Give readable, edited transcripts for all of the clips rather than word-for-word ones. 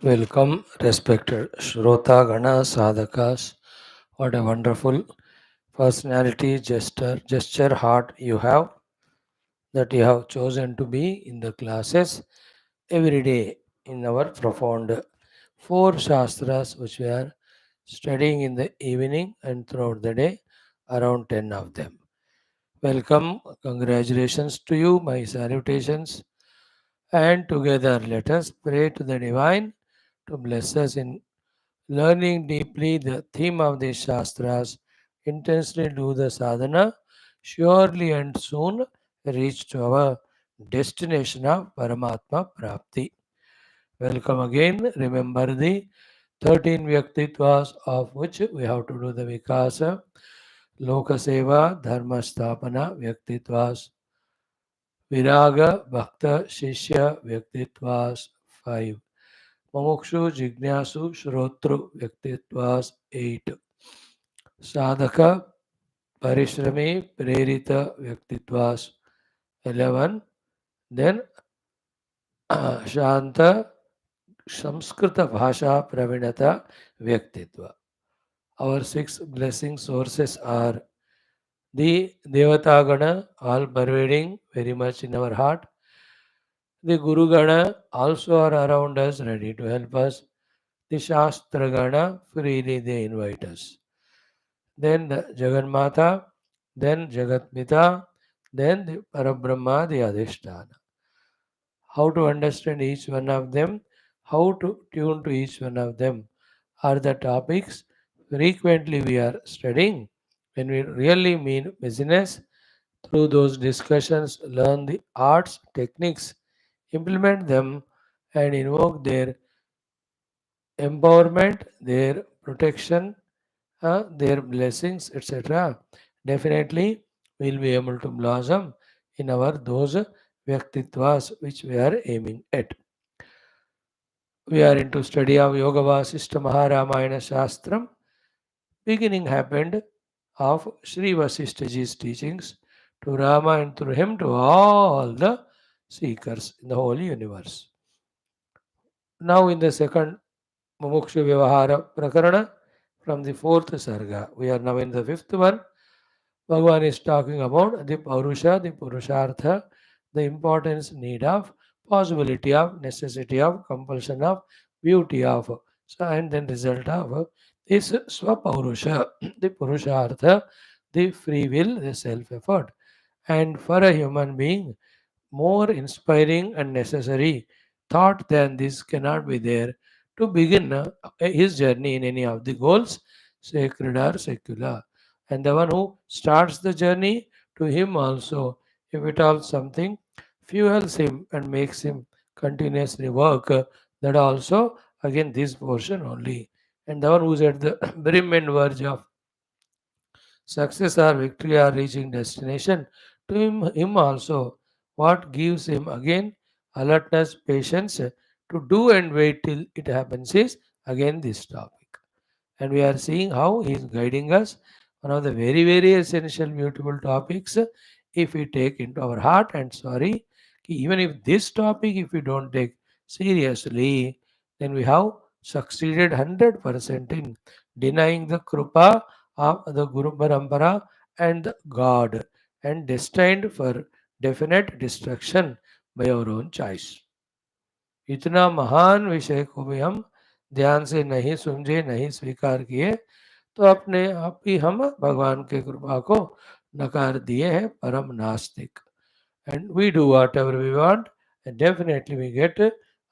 Welcome, respected Shrota Gana Sadhakas. What a wonderful personality, gesture heart you have that you have chosen to be in the classes every day in our profound four Shastras which we are studying in the evening and throughout the day, around 10 of them. Welcome, congratulations to you, my salutations, and together let us pray to the Divine to bless us in learning deeply the theme of the Shastras, intensely do the sadhana, surely and soon reach to our destination of Paramatma Prapti. Welcome again. Remember the 13 Vyaktitvas of which we have to do the Vikasa, Lokaseva, Dharma Sthapana Vyaktitvas, Viraga, Bhakta, Shishya Vyaktitvas 5. Mumukshu, Jignasu, Shrotru Vyaktitvas 8. Sadhaka, Parishrami, Prerita Vyaktitvas 11. Then Shanta, Samskrita Bhasha Pravinata Vyaktitva. Our 6 blessing sources are the Devatagana, all pervading very much in our heart. The Guru Gana also are around us, ready to help us. The Shastra Gana, freely they invite us. Then the Jagannatha, then Jagatmita, then the Parabrahma, the Adhisthana. How to understand each one of them, how to tune to each one of them are the topics frequently we are studying. When we really mean business, through those discussions, learn the arts, techniques, implement them, and invoke their empowerment, their protection, their blessings, etc. Definitely, we'll be able to blossom in our those vyaktitvas which we are aiming at. We are into study of Yoga Vaashishtha Maharamayana Shastram. Beginning happened of Sri Vasishthaji's teachings to Rama and through him to all the seekers in the whole universe. Now in the second Mumukshu Vyavahara Prakarana from the fourth Sarga. We are now in the fifth one. Bhagavan is talking about the POURUSHA, the PURUSHARTHA, the importance, need of, possibility of, necessity of, compulsion of, beauty of, so, and then result of this SWAPAURUSHA, the PURUSHARTHA, the free will, the self effort. And for a human being, more inspiring and necessary thought than this cannot be there to begin his journey in any of the goals, sacred or secular. And the one who starts the journey, to him also, if it all something fuels him and makes him continuously work, that also again this portion only. And the one who's at the brim and verge of success or victory or reaching destination, to him also, what gives him again alertness, patience to do and wait till it happens is again this topic. And we are seeing how he is guiding us. One of the very, very essential, beautiful topics, if we take into our heart, and sorry, even if this topic, if we don't take seriously, then we have succeeded 100% in denying the krupa of the Guru Parampara and God, and destined for definite destruction by our own choice. इतना महान विषय को भी हम ध्यान से नहीं समझे, नहीं स्वीकार किए, तो अपने आप ही हम भगवान के कृपा को नकार दिए हैं, परम नास्तिक. And we do whatever we want, and definitely we get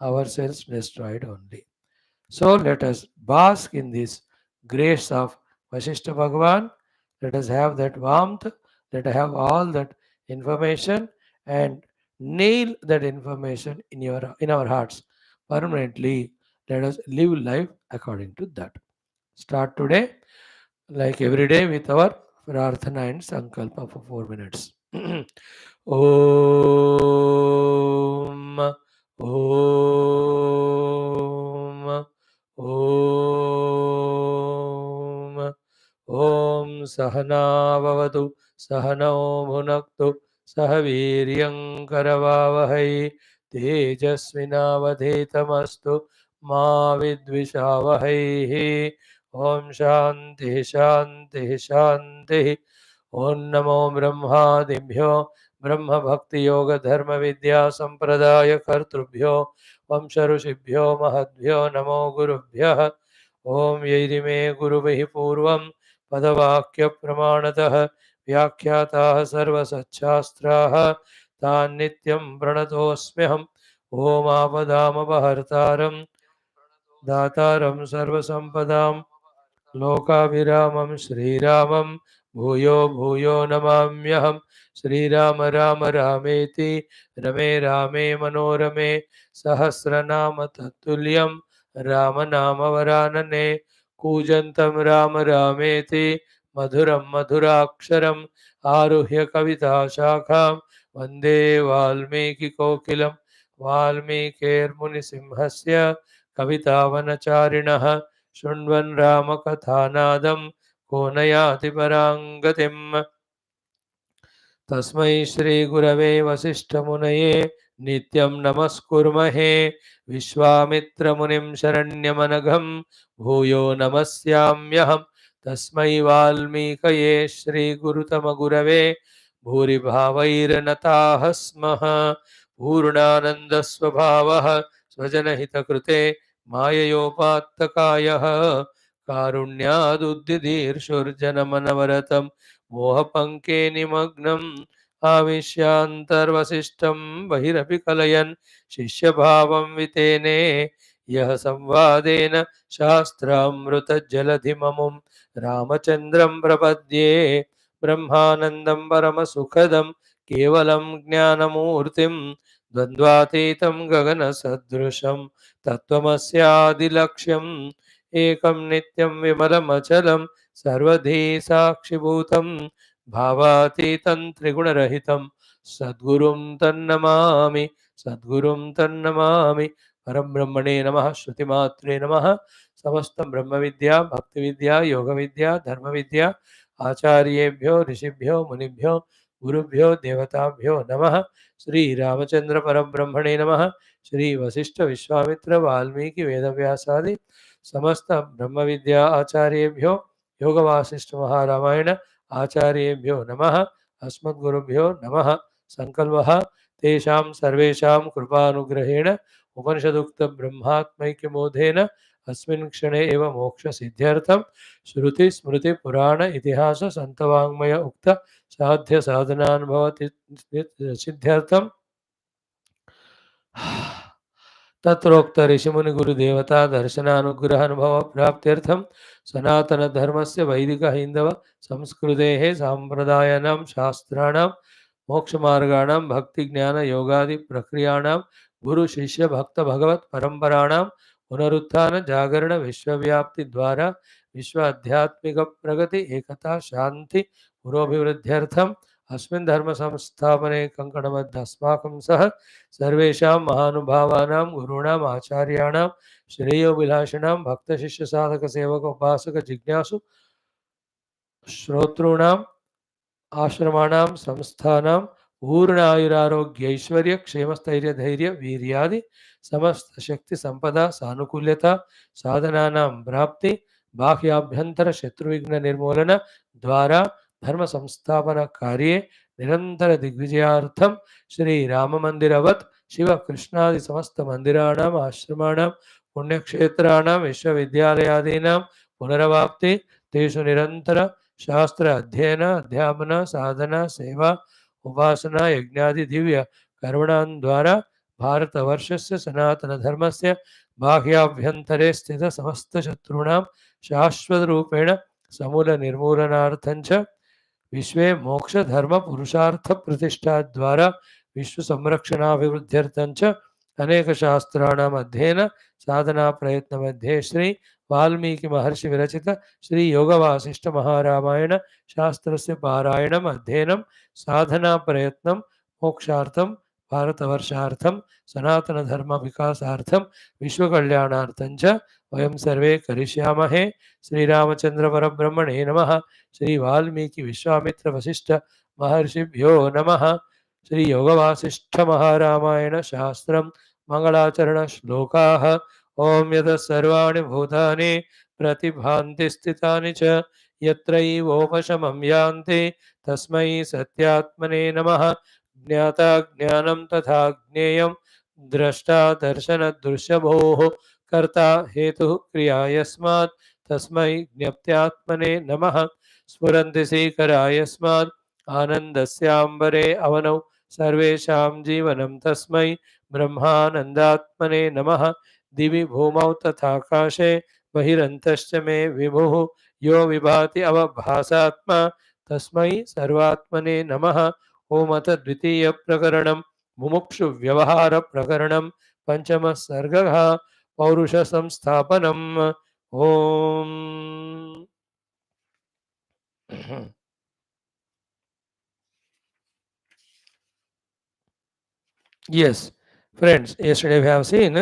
ourselves destroyed only. So let us bask in this grace of Vashishtha Bhagavan. Let us have that warmth, let us have all that information and nail that information in our hearts permanently. Let us live life according to that. Start today, like every day, with our Prarthana and Sankalpa for 4 minutes. Om Om Om Om Sahana Vavatu Sahano Bhunaktu Sahaviryam Karavavahai Tejasvinavadhetamastu मा विद्विषावहैः। ओम शांति शांति शांति। ओम नमो ब्रह्मादिभ्यो ब्रह्म भक्ति योग धर्म विद्या संप्रदाय कर्तृभ्यो वंश ऋषिभ्यो महद्भ्यो नमो गुरुभ्यः। ओम यैरिमे गुरुभिः पूर्वं पदवाक्य प्रमाणतः व्याख्याताः सर्वसच्छास्त्राः तान् नित्यं प्रणतोऽस्म्यहम्। ओम आपदामपहर्तारं दातारं सर्वसम्पदां लोकाभिरामं श्रीरामं भूयो भूयो नमाम्यहम्। श्रीराम राम रामेति रमे रामे मनोरमे सहस्रनाम तत्तुल्यं रामनामवरानने। कूजन्तं राम रामेति मधुरं मधुराक्षरम् आरुह्य कविताशाखां वन्दे वाल्मीकिकोकिलं। वाल्मीकिर्मुनिसिंहस्य कवितावनचारिणः शृण्वन् रामकथानादं को न याति परां गतिम्। तस्मै श्रीगुरवे वसिष्ठमुनये नित्यं नमस्कुर्महे। विश्वामित्रमुनिं शरण्यमनघं भूयो नमस्याम्यहम्। तस्मै वाल्मीकये श्रीगुरुतमगुरवे भूरिभावैर्नताः स्मः। पूर्णानन्दस्वभावः स्वजनहितकृते माययोपात्तकायः कारुण्यादुद्दिदीर्षुर्जनमनवरतं मोहपङ्के निमग्नम् आविश्यान्तर्वसिष्ठं बहिरपि कलयन् शिष्यभावं वितेने। यः संवादेन शास्त्रामृतजलधिममुं रामचन्द्रं प्रपद्ये। ब्रह्मानन्दं परमसुखदं केवलं ज्ञानमूर्तिं द्वन्द्वातीतं गगनसदृशं तत्त्वमस्यादिलक्ष्यम्। एकं नित्यं विमलमचलं सर्वधी साक्षिभूतं भावातीतं त्रिगुणरहितं सद्गुरुं तन्नमामि। सद्गुरुं तन्नमामि। परं ब्रह्मणे नमः। श्रुतिमात्रे नमः। समस्तं ब्रह्मविद्या भक्तिविद्या योगविद्या धर्मविद्या आचार्येभ्यो ऋषिभ्यो मुनिभ्यो गुरुभ्यो देवताभ्यो नमः। श्री रामचंद्र परब्रह्मणे नमः। श्री वशिष्ठ विश्वामित्र वाल्मीकि वेदव्यासादि समस्त ब्रह्म विद्या आचार्येभ्यो योग वासिष्ठ महारामायण आचार्येभ्यो नमः। अस्मद्गुरुभ्यो नमः। संकल्पः तेषां सर्वेषां कृपानुग्रहेण उपनिषदुक्त ब्रह्मात्मैक्यबोधेन अस्मिन् क्षणे एव मोक्ष सिद्ध्यर्थं श्रुति स्मृति पुराण इतिहास संतवाङ्मय उक्त साध्य साधनानुभव सिद्ध्यर्थं तत्रोक्त ऋषिमुनि गुरुदेवता दर्शनानुग्रहानुभव प्राप्त्यर्थं सनातन धर्मस्य वैदिक हिंदव संस्कृतेः सांप्रदायानां शास्त्राणां मोक्षमार्गाणां भक्ति ज्ञान योगादि प्रक्रियाणां गुरु शिष्य भक्त भगवत परंपराणां पुनरुत्थान जागरण विश्वव्याप्ति द्वारा विश्व आध्यात्मिक प्रगति एकता शांति पुरोभिवृद्ध्यर्थम अस्मिन् धर्म संस्थापने कंकणबद्ध अस्माकं सह सर्वेषां महानुभावानां गुरूणाम् आचार्याणां श्रेयोभिलाषिणां भक्तशिष्य साधक सेवक उपासक जिज्ञासु श्रोतॄणाम् आश्रमाणां संस्थानां पूर्ण आयुरारोग्य ऐश्वर्य क्षेमस्थैर्य धैर्य वीर्यादि समस्त शक्ति संपदा सानुकूल्यता साधनानां प्राप्ति बाह्याभ्यंतर शत्रुविघ्न निर्मूलन द्वारा धर्म संस्थापन कार्ये निरंतर दिग्विजयार्थम श्री राम मंदिरवत् शिव कृष्णादि समस्त मंदिराणाम् आश्रमाणां पुण्यक्षेत्राणां विश्वविद्यालयादीनां पुनरवाप्ति तेषु निरंतर शास्त्र अध्ययन अध्यापन साधना सेवा उपासना यज्ञादि दिव्य कर्मणां द्वारा भारतवर्षस्य सनातन धर्मस्य बाह्याभ्यन्तरे स्थित समस्त शत्रूणां शाश्वत रूपेण समूल निर्मूलनार्थं च विश्वे मोक्ष धर्म पुरुषार्थ प्रतिष्ठा द्वारा विश्व संरक्षणाभिवृद्ध्यर्थं च अनेक शास्त्राणाम् अध्ययन साधना प्रयत्न मध्ये श्री वाल्मीकि महर्षि विरचित श्री योग वासिष्ठ महारामायण शास्त्रस्य पारायणम् अध्ययनं साधना प्रयत्नं मोक्षार्थं भारतवर्षार्थं सनातन धर्म विकासार्थं विश्वकल्याणार्थं च वयं सर्वे करिष्यामहे। श्रीरामचंद्र परब्रह्मणे नमः। श्री वाल्मीकि विश्वामित्र वशिष्ठ महर्षिभ्यो नमः। श्री योग वासिष्ठ महारामायण शास्त्रं मंगलाचरण श्लोकाः ओम यतः सर्वाणि भूतानि प्रतिभान्ति स्थितानि च यत्रैवोपशमं यान्ति तस्मै सत्यात्मने नमः। ज्ञाता ज्ञानं तथा ज्ञेयं द्रष्टा दर्शनदृश्यभोः कर्ता हेतुः क्रिया यस्मात् तस्मै ज्ञप्त्यात्मने नमः। स्फुरन्ति सीकरा यस्मात् आनन्दस्याम्बरे अवनौ सर्वेषां जीवनं तस्मै ब्रह्मानन्दात्मने नमः। दिवि भूमौ तथाकाशे बहिरन्तश्च मे विभुः यो विभाति अवभासात्मा तस्मै सर्वात्मने नमः। ओम अथ द्वितीय प्रकरणं मुमुक्षु व्यवहार प्रकरणं पंचम सर्गः पौरुष संस्थापनम्। ओम yes, friends, yesterday we have seen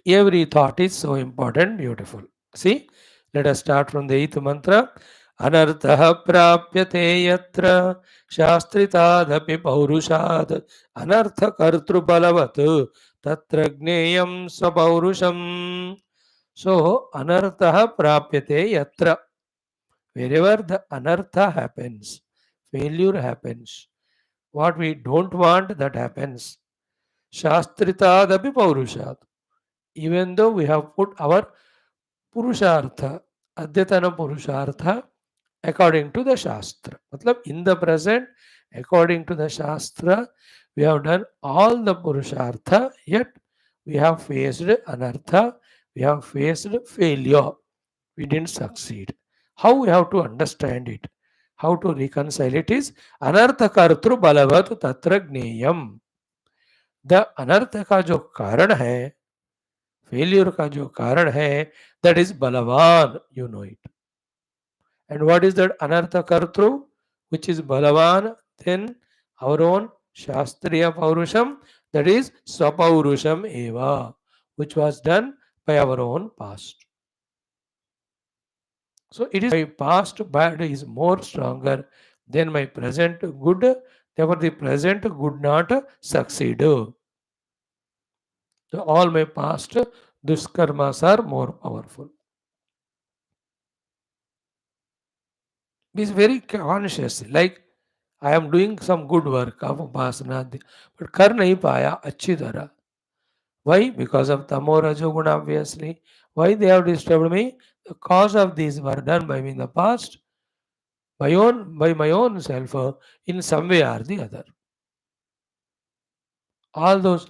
every thought is so important, beautiful. See, let us start from the eighth mantra. Anartha prapyate yatra shastritadapi paurushat anartha kartru balavat tatra gneyam sapaurusham. So, anartha prapyate yatra. Wherever the anartha happens, failure happens, what we don't want that happens. Shastritadapi paurushat. Even though we have put our purushartha, adyatana purushartha, according to the Shastra. Matlab, in the present, according to the Shastra, we have done all the purushartha, yet we have faced anartha, we have faced failure. We didn't succeed. How we have to understand it? How to reconcile it is anartha kartru balavat tatra gneyam. The अनर्थ का जो कारण है, failure का जो कारण है, that is बलवान, you know it. And what is that अनर्थ कर्तृ which is balavan? Then our own shastriya paurusham, that is swapaurusham eva, which was done by our own past. So it is my past bad is more stronger than my present good, therefore the present good not succeed. So all my past duskarmas are more powerful. Be very conscious. Like I am doing some good work of upasana, but कर नहीं पाया अच्छी तरह. Why? Because of tamo rajoguna, obviously. Why they have disturbed me? The cause of these were done by me in the past, by my own self, in some way or the other. All those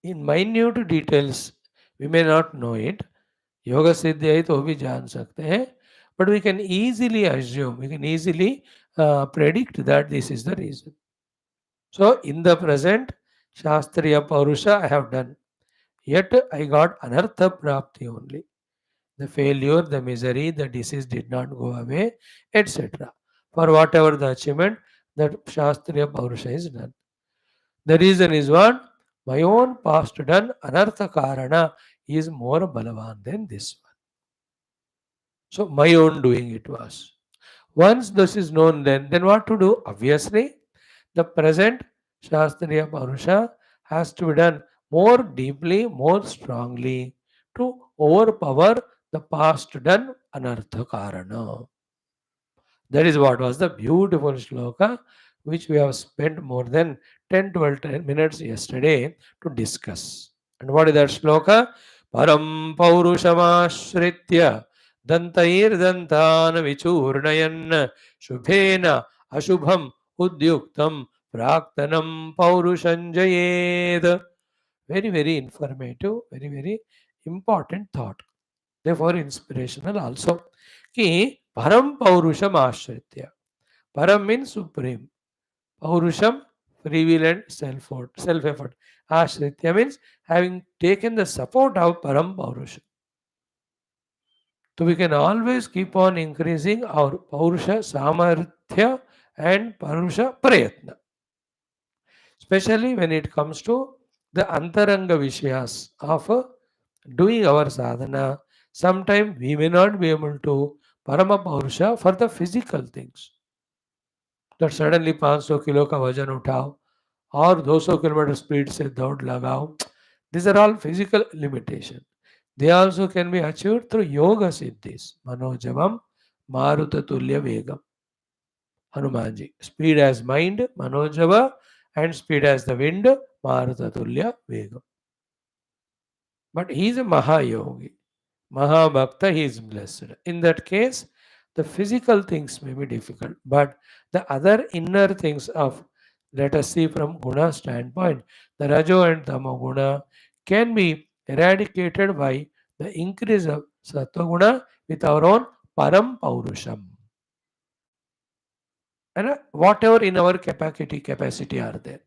in minute details, we may not know it. Yoga सिद्धि है तो भी जान सकते हैं, but we can easily assume, we can easily predict that this is the reason. So in the present, Shastriya Paurusha I have done, yet I got anartha prapti only. The failure, the misery, the disease did not go away, etc. For whatever the achievement that Shastriya Paurusha is done. The reason is what? My own past done anartha karana is more balavan than this one. So my own doing it was. Once this is known, then what to do? Obviously, the present Shastriya Paurusha has to be done more deeply, more strongly to overpower the past done anartha karana. That is what was the beautiful shloka which we have spent more than 10 minutes yesterday to discuss. And what is that shloka? Param paurushamashritya dantair vichurnayan shubhena ashubham udyuktam praktanam paurushanjayed. Very, very informative, very, very important thought. Therefore, inspirational also. Ki param paurusham ashritya. Param means supreme. Paurusham, free will and self-effort. Ashritya means having taken the support of param paurusha. So we can always keep on increasing our paurusha samarthya and paurusha prayatna. Especially when it comes to the antaranga vishayas of doing our sadhana. Sometimes we may not be able to parama paurusha for the physical things. That suddenly 500 kilo का वजन उठाओ और 200 kilometre speed से दौड़ लगाओ. These are all physical limitation. They also can be achieved through yoga siddhis. Manojavam Maruta Tulya Vegam. Hanumanji. Speed as mind, Manojava, and speed as the wind, Maruta Tulya Vegam. But he is a Mahayogi. Mahabhakta, he is blessed. In that case, the physical things may be difficult, but the other inner things of, let us see from guna standpoint, the Rajo and Tamo guna can be eradicated by the increase of Sattva guna with our own Param Paurusham. And whatever in our capacity are there.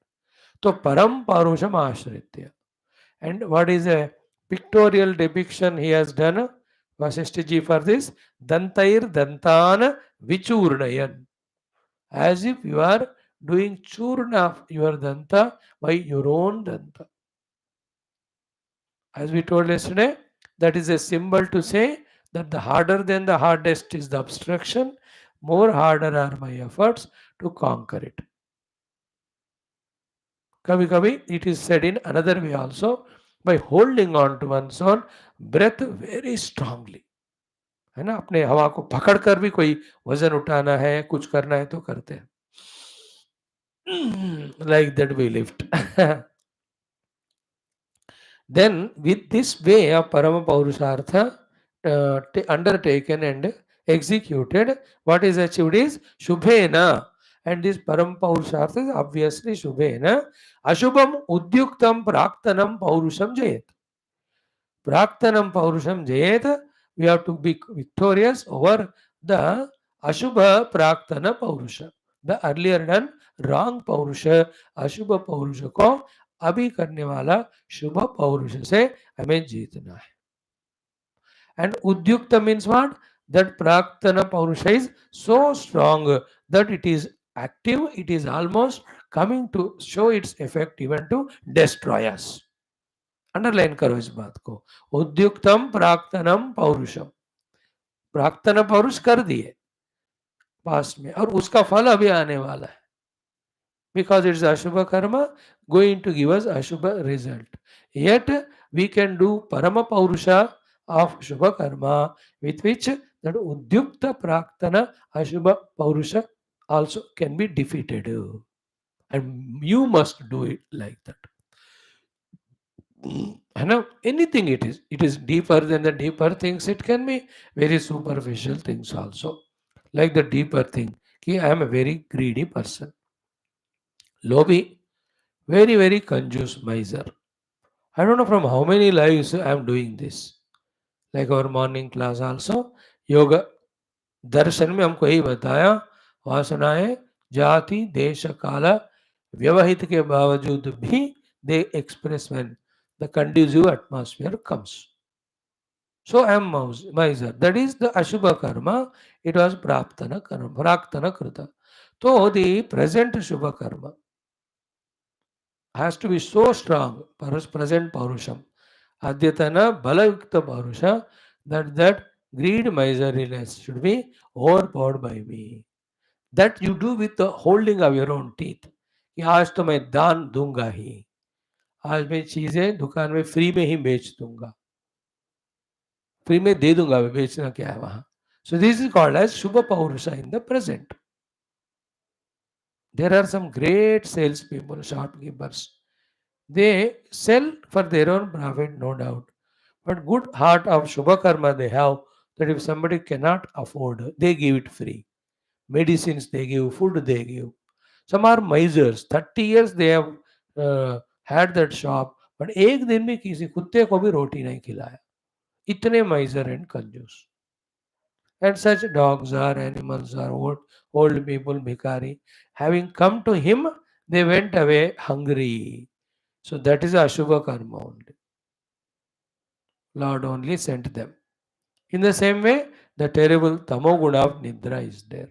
So Param Paurusham Ashritya. And what is a pictorial depiction he has done, Vaashishtha ji, for this? Dantair Dantana Vichurnayan. As if you are doing churna of your danta by your own danta. As we told yesterday, that is a symbol to say that the harder than the hardest is the obstruction, more harder are my efforts to conquer it. Kavi, it is said in another way also, by holding on to one's own breath very strongly. है ना, अपने हवा को पकड़ कर भी कोई वजन उठाना है, कुछ करना है तो करते हैं. Like that we lift. Then with this way of Parama Paurushartha undertaken and executed, what is achieved is Shubhena. And this Param Paurushartha is obviously Shubhena. Ashubham Udyuktam Praktanam Paurusham Jayet. Praktanam Paurusham Jayet. We have to be victorious over the Ashubha Praktana Paurusha. The earlier done wrong Paurusha, Ashubha Paurusha को अभी करने वाला शुभ पौरुष से हमें जीतना है. And udyukta means what? That praktana paurusha is so strong that it is active, it is almost coming to show its effect even to destroy us. Underline करो इस बात को. उद्युक्तम प्राक्तनम पौरुषम. प्राक्तन पौरुष कर दिए पास्ट में और उसका फल अभी आने वाला है. Because it's Ashubha karma going to give us Ashubha result. Yet we can do Parama Paurusha of Shubha karma with which that Udyukta Praktana Ashubha Paurusha also can be defeated. And you must do it like that. And anything it is deeper than the deeper things. It can be very superficial things also. Like the deeper thing. I am a very greedy person. Lobby, very, very conjuice miser. I don't know from how many lives I am doing this. Like our morning class also, yoga दर्शन में हमको यही बताया, वासनाएं जाति देश काल व्यवहित के बावजूद भी they express when the conducive atmosphere comes. So I am miser. That is the Ashubha karma. It was Praktana karma, Praktana krita. So the present Shubha karma has to be so strong, present Paurusham, Adyatana Balayukta Paurusha, that greed, miserliness should be overpowered by me. That you do with the holding of your own teeth. कि आज तो मैं दान दूंगा ही, आज मैं चीजें दुकान में फ्री में ही बेच दूंगा, फ्री में दे दूंगा, बेचना क्या है वहां. So this is called as Shubha Paurusha in the present. There are some great salespeople, shopkeepers. They sell for their own profit, no doubt. But good heart of Shubha Karma they have, that if somebody cannot afford, they give it free. Medicines they give, food they give. Some are misers. 30 years they have had that shop, but एक दिन में किसी कुत्ते को भी रोटी नहीं खिलाया. इतने miser and कंजूस. And such dogs are, animals are, old people, bhikari. Having come to him, they went away hungry. So that is Ashubha Karma only. Lord only sent them. In the same way, the terrible Tamoguna of Nidra is there.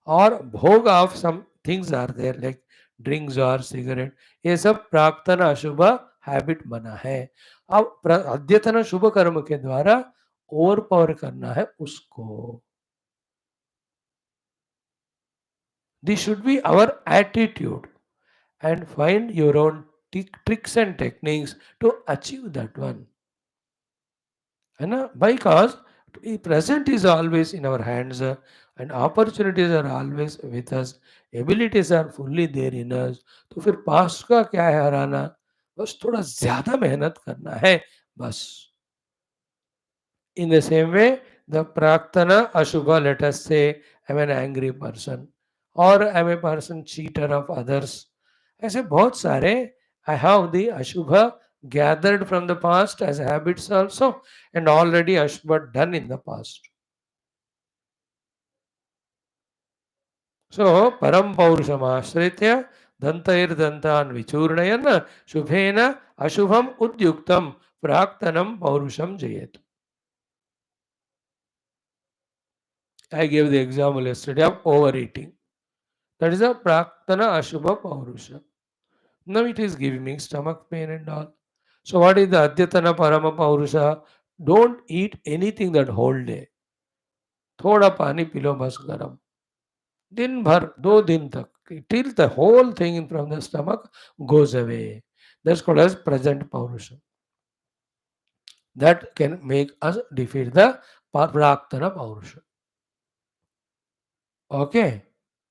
Or Bhoga of some things are there, like drinks or cigarette. ये सब प्राक्तन अशुभ habit बना है. अब अद्यतन शुभ कर्म के द्वारा ओवर पावर करना है उसको. This should be our attitude. And find your own tricks and techniques to achieve that one. Because present is always in our hands, and opportunities are always with us, abilities are fully there in us. तो फिर past का क्या है हराना? बस थोड़ा ज्यादा मेहनत करना है बस. In the same way, the praktana ashubha, let us say, I'm an angry person or I'm a person cheater of others. ऐसे बहुत सारे I have the ashubha gathered from the past as habits also, and already ashubha done in the past. So param paurusham ashritya dantair dantan vichurnayan shubhena ashubham udyuktam praktanam paurusham jayet. I gave the example yesterday of overeating. That is a praktana ashubha paurusha. Now it is giving me stomach pain and all. So what is the adyatana parama paurusha? Don't eat anything that whole day. थोड़ा पानी P low बस गरम. दिन भर 2 दिन तक till the whole thing from the stomach goes away. That's called as present paurusha. That can make us defeat the praktana paurusha. Okay.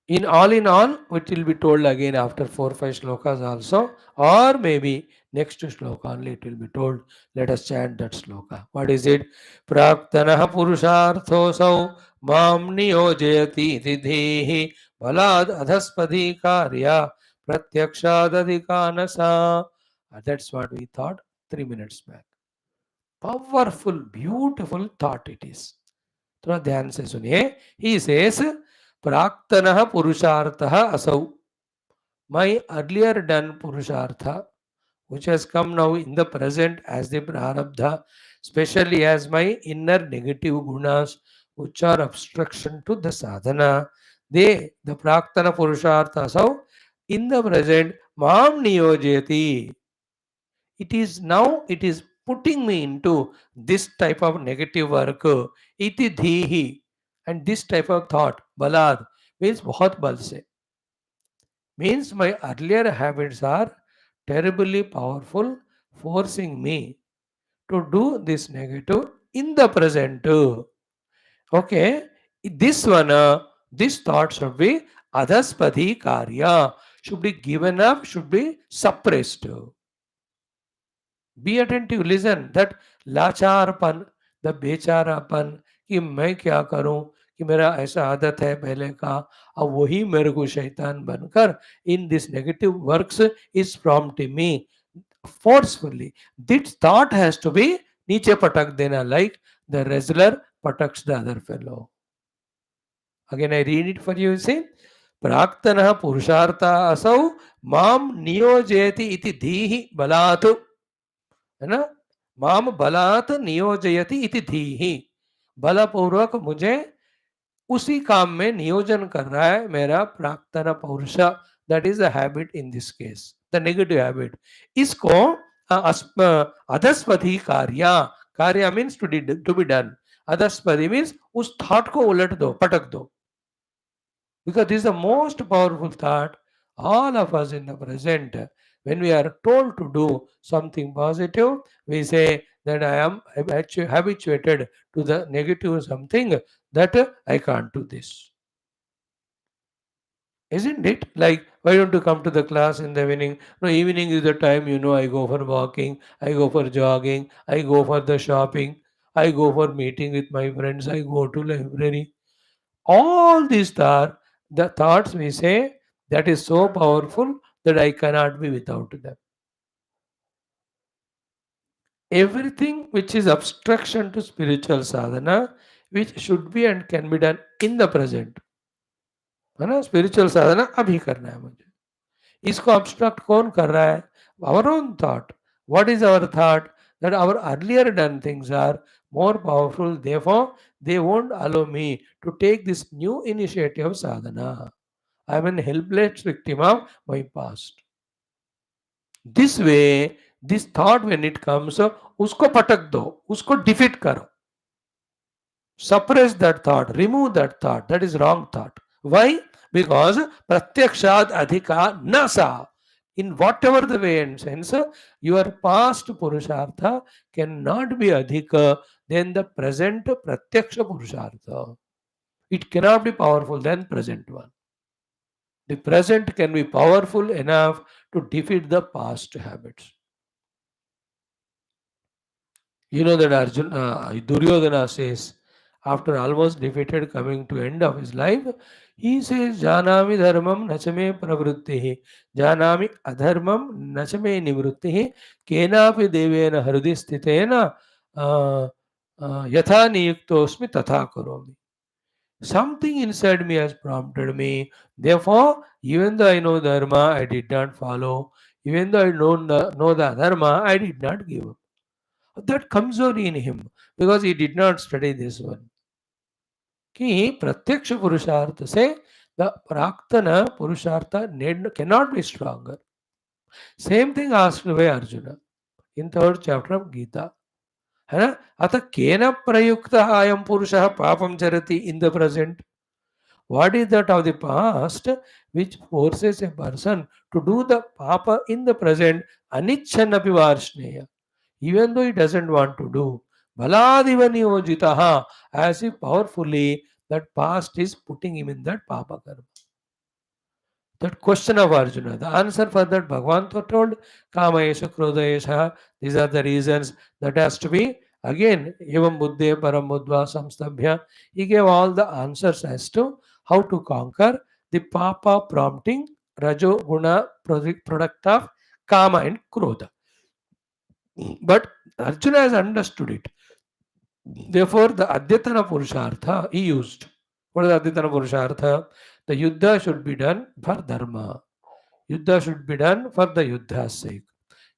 In all, it will be told again after 4-5 slokas also, or maybe next sloka only it will be told. Let us chant that sloka. What is it? Praktanaha purusharthosau mam niyojayati didhehi balad adhaspadi karya pratyakshadadikanasa. That's what we thought 3 minutes back. Powerful, beautiful thought it is. थोड़ा ध्यान से सुनिए. He says प्राक्तनः पुरुषार्थः असौ. My earlier done purushartha, which has come now in the present as the prarabdha, especially as my inner negative gunas, which are obstruction to the sadhana, the praktana purushartha asau, in the present, mam niyojeti. It is putting me into this type of negative work. Iti dhihi. And this type of thought, balad, means बहुत बल से. Means my earlier habits are terribly powerful, forcing me to do this negative in the present. Okay, this one, this thought should be adhaspati karya, should be given up, should be suppressed. Be attentive, listen. That लाचारपन, the बेचारापन कि मैं क्या करूं, कि मेरा ऐसा आदत है पहले का, अब वही मेरे को शैतान बनकर in this negative works is prompting me forcefully. This thought has to be नीचे पटक देना, लाइक द रेजलर पटक्स the other fellow. Again I read it for you. See प्राक्तनः पुरुषार्था असौ माम नियोजयति इति धीहि बलात्. है ना, माम बलात् नियोजयति इति धीहि. बलपूर्वक मुझे उसी काम में नियोजन कर रहा है मेरा प्राक्तन पौरुष. That is the habit in this case, the negative habit. इसको अधस्पति कार्य, कार्य मीन्स टू बी डन. अधस्पति मीन्स उस थॉट को उलट दो, पटक दो. Because this is the most powerful thought. All of us in the present, when we are told to do something positive, we say that I am habituated to the negative something, that I can't do this. Isn't it? Like, why don't you come to the class in the evening? No, evening is the time, I go for walking, I go for jogging, I go for the shopping, I go for meeting with my friends, I go to library. All these are the thoughts we say that is so powerful that I cannot be without them. Everything which is obstruction to spiritual sadhana, which should be and can be done in the present. है ना, spiritual साधना अभी करना है मुझे. इसको obstruct कौन कर रहा है? Our own thought. What is our thought? That our earlier done things are more powerful, therefore they won't allow me to take this new initiative of sadhana. I am a helpless victim of my past. This way, this thought when it comes, उसको पटक दो, उसको defeat करो. Suppress that thought, remove that thought. That is wrong thought. Why? Because pratyakshad adhika nasa. in whatever the way and sense, your past Purushartha cannot be adhika than the present Pratyaksha Purushartha. It cannot be powerful than present one. The present can be powerful enough to defeat the past habits. You know that Duryodhana says, after almost defeated, coming to end of his life, he says, Janami dharmam nachame pravrittihi, Janami adharmam nachame nivrittihi, kenapi devena hridi sthitena yatha niyuktosmi tatha karomi. Something inside me has prompted me. Therefore, even though I know dharma, I did not follow. Even though I know the dharma, I did not give up. That comes out in him because he did not study this one. कि प्रत्यक्ष पुरुषार्थ से the praktana purushartha cannot be stronger. Same thing asked by Arjuna in third chapter of Gita. है ना? अतः केन प्रयुक्तः अयं पुरुषः पापं चरति in the present. What is that of the past which forces a person to do the papa in the present? Anichchanapi varshneya. Even though he doesn't want to do. Baladiva niyojitaha. As if powerfully that past is putting him in that papa karma. That question of Arjuna, the answer for that Bhagavan told, Kamayesha, Krodayesha, these are the reasons that has to be. Again, Evam Buddhe Param Buddha Samstabhya, he gave all the answers as to how to conquer the Papa prompting Rajo Guna product of Kama and Krodha. But Arjuna has understood it. Therefore, the Adyatana Purushartha he used. What is Adyatana Purushartha? The Yuddha should be done for Dharma. Yuddha should be done for the Yuddha's sake.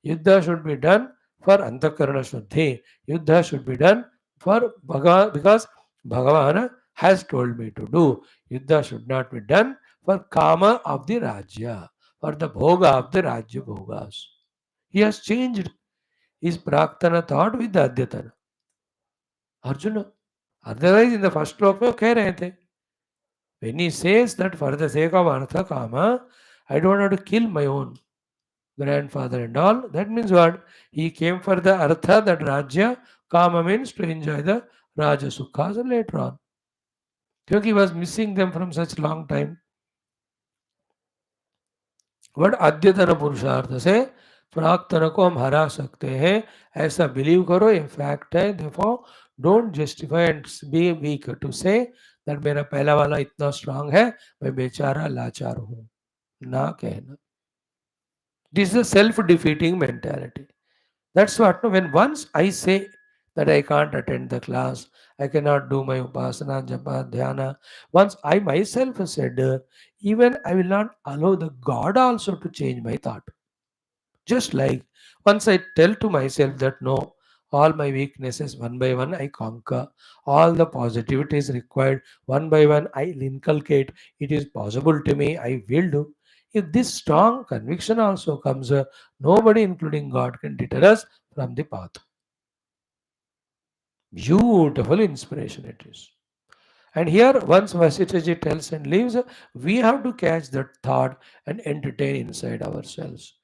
Yuddha should be done for Antakarana Shuddhi. Yuddha should be done for Bhagavan because Bhagavan has told me to do. Yuddha should not be done for Kama of the Rajya, for the Bhoga of the Rajya Bhogas. He has changed his Praktana thought with the Adyatana. Arjuna. Otherwise, in the first श्लोक में वो कह रहे थे. When he says that for the sake of Artha Kama, I don't want to kill my own grandfather and all, that means what? He came for the Artha, that Rajya. Kama means to enjoy the Raja Sukhas later on. Because he was missing them from such long time. But अद्यतन पुरुषार्थ से प्राक्तन को हम हरा सकते हैं ऐसा believe करो ये फैक्ट है therefore don't justify and be weak to say that मेरा पहला वाला इतना स्ट्रांग है मैं बेचारा लाचार हूं ना कहना this is a self defeating mentality that's what when once I say that I can't attend the class, I cannot do my upasana, japa, dhyana. Once I myself said, even I will not allow the God also to change my thought. Just like once I tell to myself that no, all my weaknesses one by one I conquer, all the positivity is required one by one I inculcate, it is possible to me, I will do. If this strong conviction also comes, nobody, including God, can deter us from the path. Beautiful inspiration it is. And here, once Vasishtha tells and leaves, we have to catch that thought and entertain inside ourselves.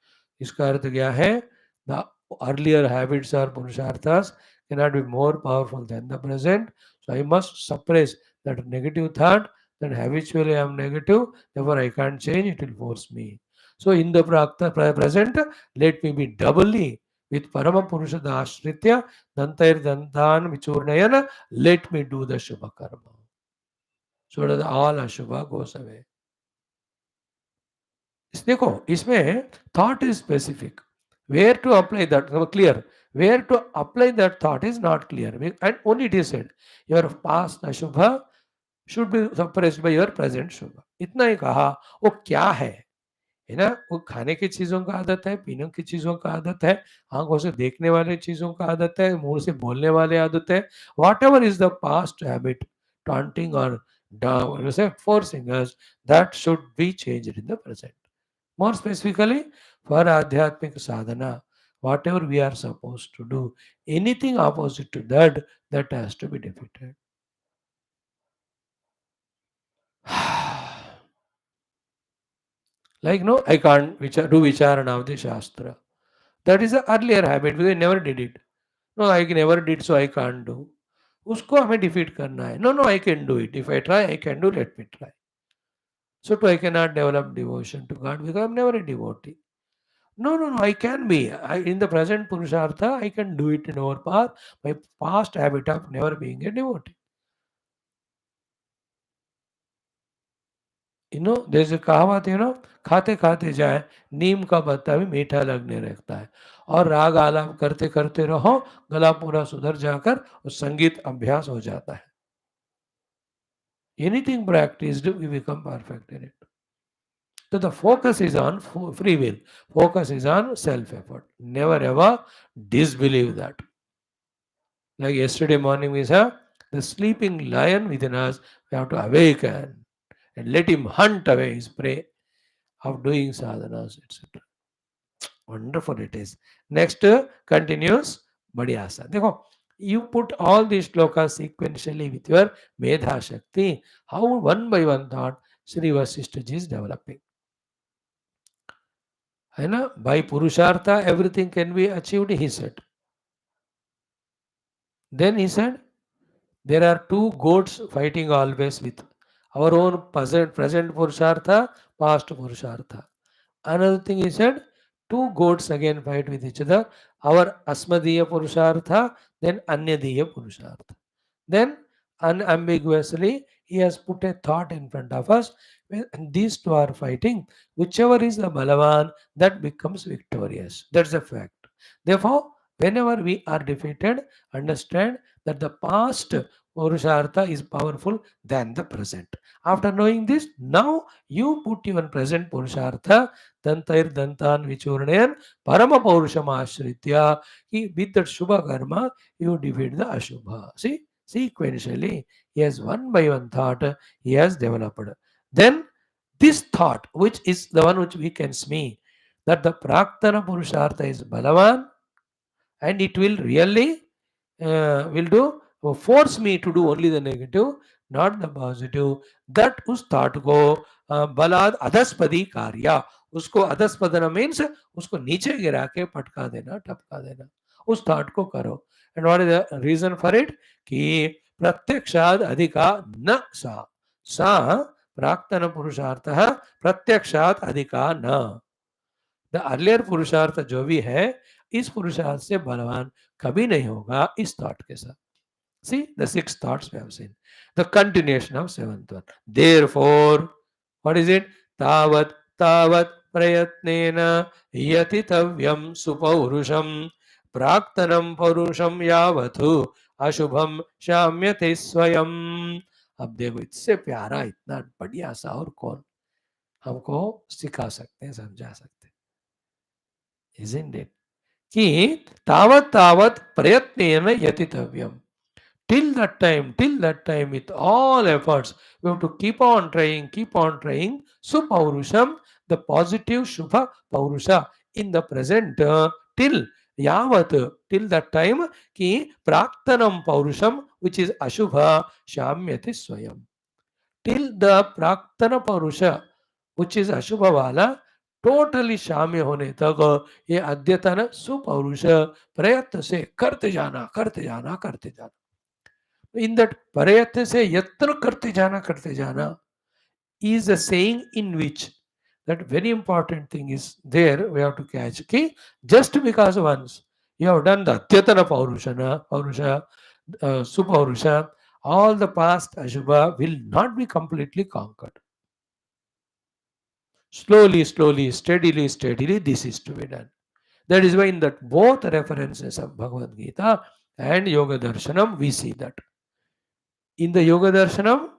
इसका अर्थ क्या है? The earlier habits or purusharthas cannot be more powerful than the present. So I must suppress that negative thought that habitually I am negative, therefore I can't change, it will force me. So in the present, let me be doubly with Parama Purusha Ashritya, Dantair Dantan Vichurnayana, let me do the Shubha Karma. So that all Ashubha goes away. देखो इसमें thought is specific. Where to apply that? Clear. Where to apply that thought is not clear. And only it is said, your past Ashubha should be suppressed by your present Shubha. इतना ही कहा. वो क्या है ना? वो खाने की चीजों का आदत है, पीने की चीजों का आदत है, आंखों से देखने वाले चीजों का आदत है, मुंह से बोलने वाले आदत है. Whatever is the past habit, taunting or forcing us, that should be changed in the present. More specifically, for Adhyatmik sadhana, whatever we are supposed to do, anything opposite to that, that has to be defeated. Like, no, I can't do vicharana of the Shastra. That is the earlier habit because I never did it. No, I never did, so I can't do. उसको हमें defeat करना है. No, no, I can do it. If I try, I can do. Let me try. So too, I cannot develop devotion to God because I'm never a devotee. No, no, no, I can be. In the present Purushartha, I can do it in overpower my past habit of never being a devotee. there's a कहावत खाते खाते जाए नीम का पत्ता भी मीठा लगने लगता है और राग आलाप करते करते रहो गला पूरा सुधर जाकर और संगीत अभ्यास हो जाता है. Anything practiced, we become perfect in it. So the focus is on free will. Focus is on self-effort. Never ever disbelieve that. Like yesterday morning we saw the sleeping lion within us, we have to awaken and let him hunt away his prey of doing sadhanas, etc. Wonderful it is. Next continues Badhyasa. देखो, you put all these shlokas sequentially with your Medha Shakti. How one by one thought Sri Vaashishtha ji is developing. है ना? By Purushartha everything can be achieved, he said. Then he said, there are two goats fighting always with our own present Purushartha, past Purushartha. Another thing he said, two goats again fight with each other. Our Asmadiya Purushartha, then Anyadiya Purushartha. Then unambiguously, he has put a thought in front of us. When these two are fighting, whichever is the Balavan, that becomes victorious. That's a fact. Therefore, whenever we are defeated, understand that the past Purushartha is powerful than the present. After knowing this, now you put your present Purushartha, Dantair Dantan Vichurnayan, Parama Paurusham Ashritya, with that Shubha Karma, you defeat the Ashubha. See, sequentially, he has one by one thought he has developed. Then, this thought, which is the one which we can see, that the Praktana Purushartha is Balavan and it will really will do force me to do only the negative, not the positive. That उस thought को बलाद अधस्पदी कार्या, उसको अधस्पदना means उसको नीचे गिरा के पटका देना, टपका देना. उस thought को करो. And what is the reason for it? कि प्रत्यक्षाद अधिका न सा. सा प्राक्तन पुरुषार्थः प्रत्यक्षात अधिका न. द अर्लियर पुरुषार्थ जो भी है इस पुरुषार्थ से बलवान कभी नहीं होगा इस थॉट के साथ. See the six thoughts we have seen. The continuation of seventh one. Therefore, what is it? Tavat tavat prayatnena yatitavyam supaurusham praktanam parusham yavathu अशुभम शाम्यते स्वयं. अब देखो इससे प्यारा इतना बढ़िया सा और कौन हमको सिखा सकते हैं, समझा सकते हैं. Isn't it? कि तावत तावत प्रयत्नेन यतितव्यम. Till that time, with all efforts, we have to keep on trying. Supaurusham, the positive Shubha Paurusha in the present, till Yavat, till that time, ki Praktanam Paurusham, which is Ashubha, Shamyati Swayam. Till the Praktana Paurusha, which is Ashubha Vala, totally शाम्य होने तक ये अद्यतन सुपौरुष प्रयत्न से करते जाना. In that prayatna se yatna karte jana is a saying in which that very important thing is there we have to catch. Okay? Just because once you have done the atyatana paurusha, supaurusha, all the past ashubha will not be completely conquered. Slowly, steadily, this is to be done. That is why in that both references of Bhagavad Gita and Yoga Darshanam, we see that. In the Yoga Darshanam,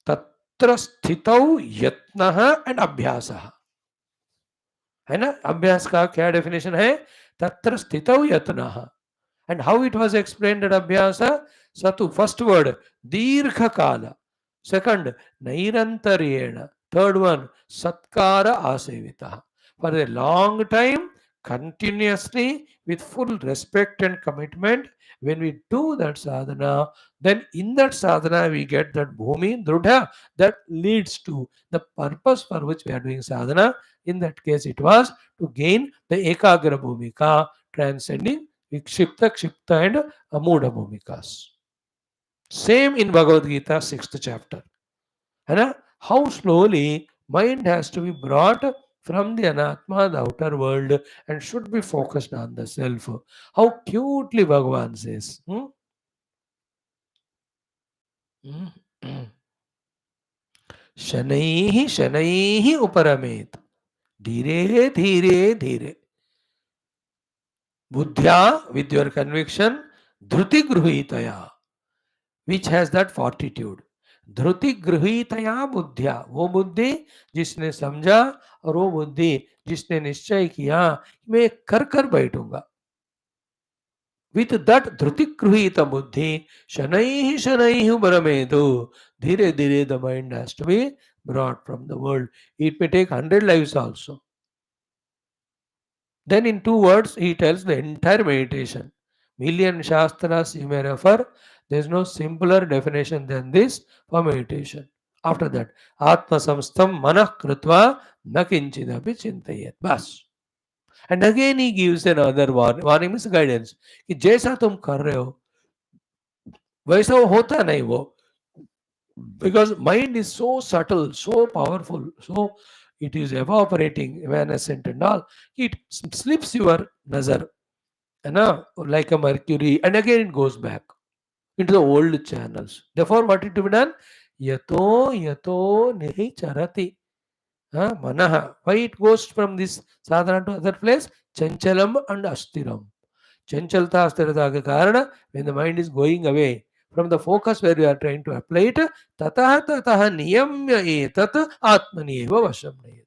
तत्र स्थितौ यत्नः and अभ्यासः है ना. अभ्यास का क्या definition है? तत्र स्थितौ यत्नः. And how it was explained that अभ्यास? सतु फर्स्ट वर्ड दीर्घ काल, सेकंड नैरंतर्येण, थर्ड वन सत्कार आसेवितः. For a long time continuously with full respect and commitment. When we do that sadhana, then in that sadhana we get that bhumi drudha that leads to the purpose for which we are doing sadhana. In that case, it was to gain the ekagra bhumika, transcending vikshipta, kshipta, and amuda bhumikas. Same in Bhagavad Gita, 6th chapter. And how slowly mind has to be brought from the anatma, the outer world, and should be focused on the self. How cutely Bhagavan says. शनैः शनैः उपरमेत धीरे धीरे धीरे buddhya with your conviction dhruti gruhitaya which has that fortitude धृति गृहीतया बुद्धिया वो बुद्धि जिसने समझा और वो बुद्धि जिसने निश्चय किया मैं कर कर बैठूंगा with that dhruti gृहीत बुद्धि शनैः शनैः परमेतु धीरे धीरे the mind has to be brought from the world. It may take 100 lives also. Then in 2 words he tells the entire meditation. Million shastras you may refer. There is no simpler definition than this for meditation. After that, Atma samstam manah krutva na kinchidapi chintayet. Bas. And again he gives another warning. Warning means guidance. कि जैसा तुम कर रहे हो वैसा वो होता नहीं वो. Because mind is so subtle, so powerful, so it is evaporating, evanescent and all. It slips your nazar, like a mercury, and again it goes back into the old channels. Therefore, what it to be done? Yato yato nehi charati. Manaha. Why it goes from this sadhana to other place? Chanchalam and astiram. Chanchalta astirata ke karana, when the mind is going away from the focus where you are trying to apply it, tataha tataha niyamya etat atmani eva vasham nayat.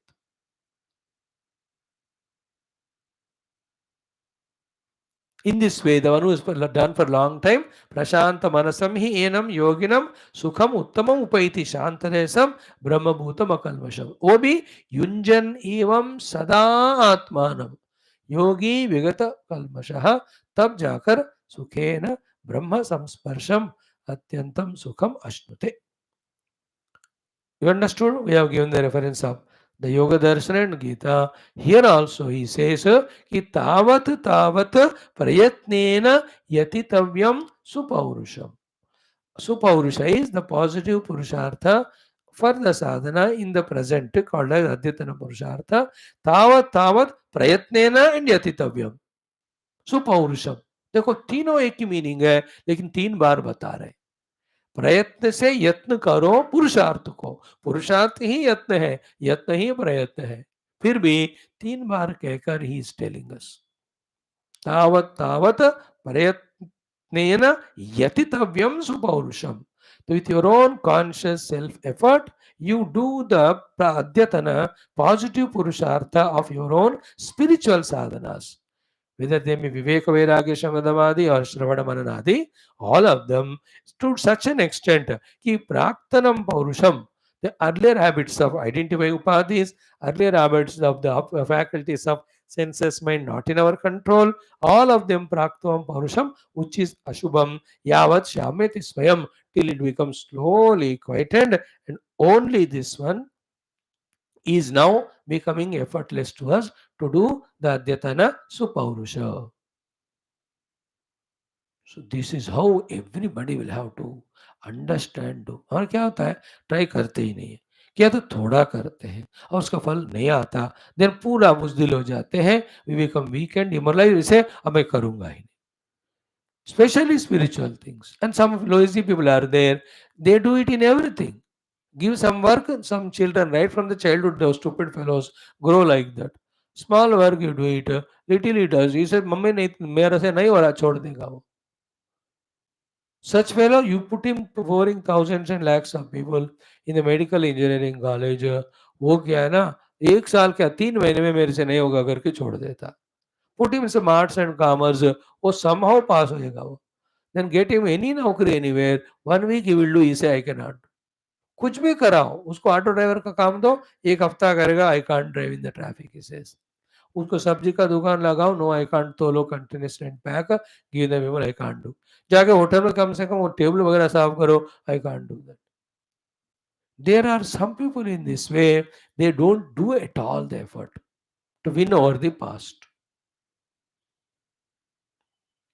In this way, the one who is done for a long time, prashanta manasam hi enam yoginam sukham uttamam upaiti shantadesam brahmabhutam akalmasham. वो भी युंजन एवं सदा आत्मानम योगी विगत कल्मषः तब जाकर सुखेन ब्रह्म संस्पर्शम अत्यंतम सुखम अश्नुते. You understood? We have given the reference of the Yoga Darshana and Gita. Here also he says ki tavat tavat prayatnena yatitavyam supaurusham. Supaurusha is the positive purushartha for the sadhana in the present called as Adyatana Purushartha. Tavat tavat prayatnena and yatitavyam. सुपौरुषम. देखो तीनों एक ही meaning है लेकिन 3 बार बता रहे. प्रयत्न से यत्न करो पुरुषार्थ को. पुरुषार्थ ही यत्न है, यत्न ही प्रयत्न है. फिर भी 3 बार कहकर ही इज टेलिंग अस तावत तावत प्रयत्नेन यतितव्यम सुपौरुषम. So with your own conscious self-effort, you do the Adyatana positive Purushartha of your own spiritual sadhanas. Whether they may Viveka Vairagya Shamadamadi or Shravana Mananadi, all of them to such an extent ki Praktanam Paurusham, the earlier habits of identifying upadhis, earlier habits of the faculties of senses mind not in our control, all of them Praktanam Paurusham, which is Ashubham, Yavat Shameti Swayam, till it becomes slowly quietened, and only this one is now becoming effortless to us to do the Adyatana Supaurusha. So this is how everybody will have to understand. और क्या होता है try करते ही नहीं है क्या तो थोड़ा करते हैं और उसका फल नहीं आता देन पूरा बुजदिल हो जाते हैं we become weak and demoralize इसे अब मैं करूंगा ही नहीं. Especially spiritual things. And some lazy people are there, they do it in everything. Give some work, some children, right from the childhood, those stupid fellows grow like that. Small work you do it, little he does. He said, "Mummy, नहीं मेरे से नहीं हो रहा छोड़ देगा वो." Such fellow, you put him pouring thousands and lakhs of people in the medical engineering college. वो क्या है ना 1 साल क्या 3 महीने में मेरे से नहीं होगा करके छोड़ देता. Put him in some arts and commerce, वो somehow pass हो जाएगा वो. Then get him any नौकरी anywhere. 1 week he will do. He say I cannot. कुछ भी कराओ उसको ऑटो ड्राइवर का काम दो 1 हफ्ता करेगा. I can't drive in the traffic he says. उसको सब्जी का दुकान लगाओ, नो आई कांट, तोलो containers and pack, give the people, I can't do. जाके होटल में कम से कम वो टेबल वगैरह साफ करो, I can't do that. There are some people in this way, they don't do at all the effort to win over the past.